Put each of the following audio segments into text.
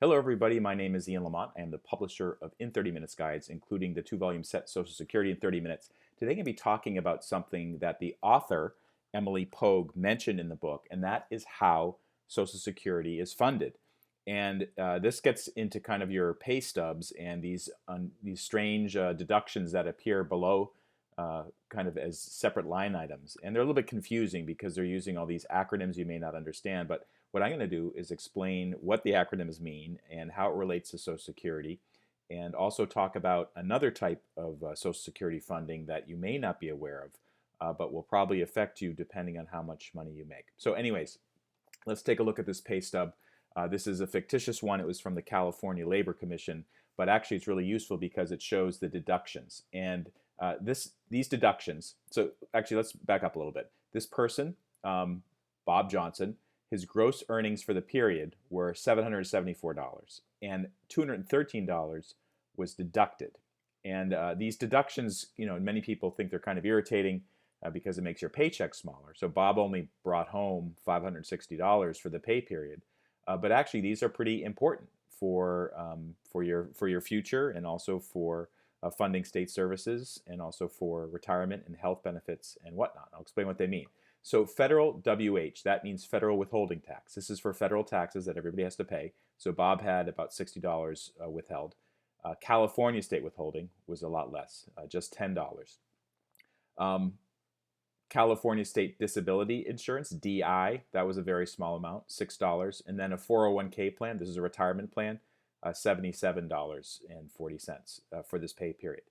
Hello, everybody. My name is Ian Lamont. I am the publisher of In 30 Minutes Guides, including the two-volume set Social Security in 30 Minutes. Today, I'm going to be talking about something that the author, Emily Pogue, mentioned in the book, and that is how Social Security is funded. And this gets into kind of your pay stubs and these strange deductions that appear below kind of as separate line items. And they're a little bit confusing because they're using all these acronyms you may not understand. But what I'm going to do is explain what the acronyms mean and how it relates to Social Security, and also talk about another type of Social Security funding that you may not be aware of, but will probably affect you depending on how much money you make. So anyways, let's take a look at this pay stub. This is a fictitious one. It was from the California Labor Commission, but actually it's really useful because it shows the deductions. And these deductions, so actually let's back up a little bit. This person, Bob Johnson, his gross earnings for the period were $774, and $213 was deducted. And these deductions, many people think they're kind of irritating because it makes your paycheck smaller. So Bob only brought home $560 for the pay period, but actually these are pretty important for your future, and also for funding state services, and also for retirement and health benefits and whatnot. I'll explain what they mean. So federal WH, that means federal withholding tax. This is for federal taxes that everybody has to pay. So Bob had about $60 withheld. California state withholding was a lot less, just $10. California state disability insurance, DI, that was a very small amount, $6. And then a 401k plan, this is a retirement plan, $77.40 for this pay period.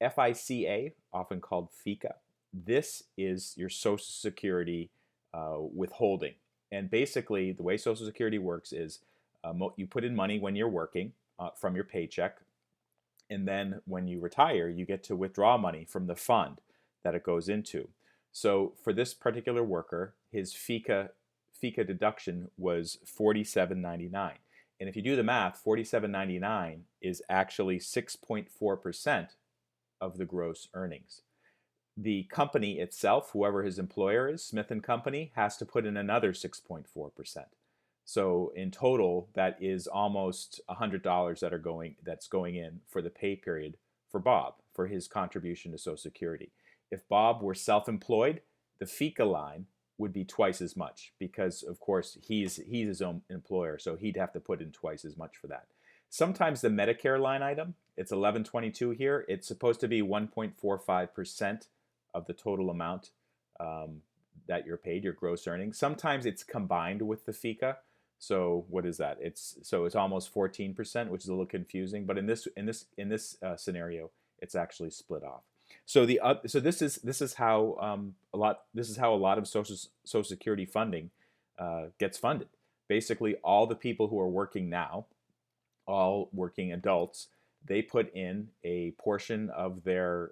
FICA, often called FICA, this is your Social Security withholding. And basically, the way Social Security works is you put in money when you're working from your paycheck, and then when you retire, you get to withdraw money from the fund that it goes into. So for this particular worker, his FICA deduction was $47.99. And if you do the math, $47.99 is actually 6.4% of the gross earnings. The company itself, whoever his employer is, Smith & Company, has to put in another 6.4%. So in total, that is almost $100 that's going in for the pay period for Bob, for his contribution to Social Security. If Bob were self-employed, the FICA line would be twice as much because, of course, he's his own employer, so he'd have to put in twice as much for that. Sometimes the Medicare line item, it's 1122 here, it's supposed to be 1.45% of the total amount that you're paid, your gross earnings. Sometimes it's combined with the FICA. So what is that? It's almost 14%, which is a little confusing. But in this scenario, it's actually split off. So this is how a lot of Social Security funding gets funded. Basically, all the people who are working now, all working adults, they put in a portion of their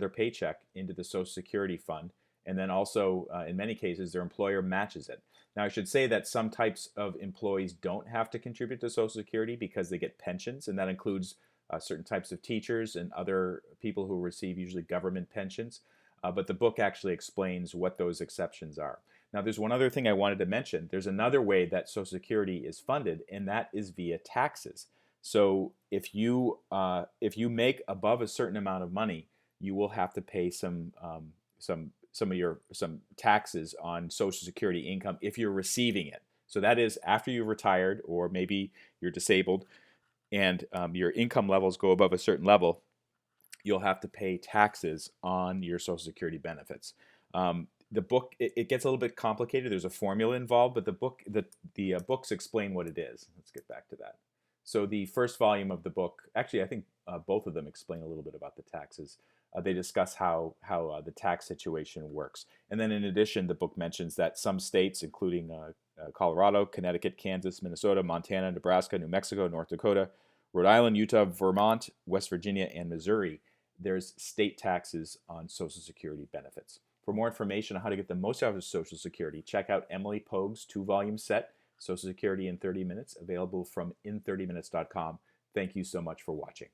paycheck into the Social Security fund, and then also in many cases their employer matches it. Now I should say that some types of employees don't have to contribute to Social Security because they get pensions, and that includes certain types of teachers and other people who receive usually government pensions. But the book actually explains what those exceptions are. Now there's one other thing I wanted to mention. There's another way that Social Security is funded, and that is via taxes. So if you make above a certain amount of money, you will have to pay some taxes on Social Security income if you're receiving it. So that is after you're retired, or maybe you're disabled, and your income levels go above a certain level, you'll have to pay taxes on your Social Security benefits. The book, it gets a little bit complicated. There's a formula involved, but the books explain what it is. Let's get back to that. So the first volume of the book, actually I think both of them explain a little bit about the taxes. They discuss how the tax situation works. And then in addition, the book mentions that some states, including Colorado, Connecticut, Kansas, Minnesota, Montana, Nebraska, New Mexico, North Dakota, Rhode Island, Utah, Vermont, West Virginia, and Missouri, there's state taxes on Social Security benefits. For more information on how to get the most out of Social Security, check out Emily Pogue's two-volume set, Social Security in 30 Minutes, available from in30minutes.com. Thank you so much for watching.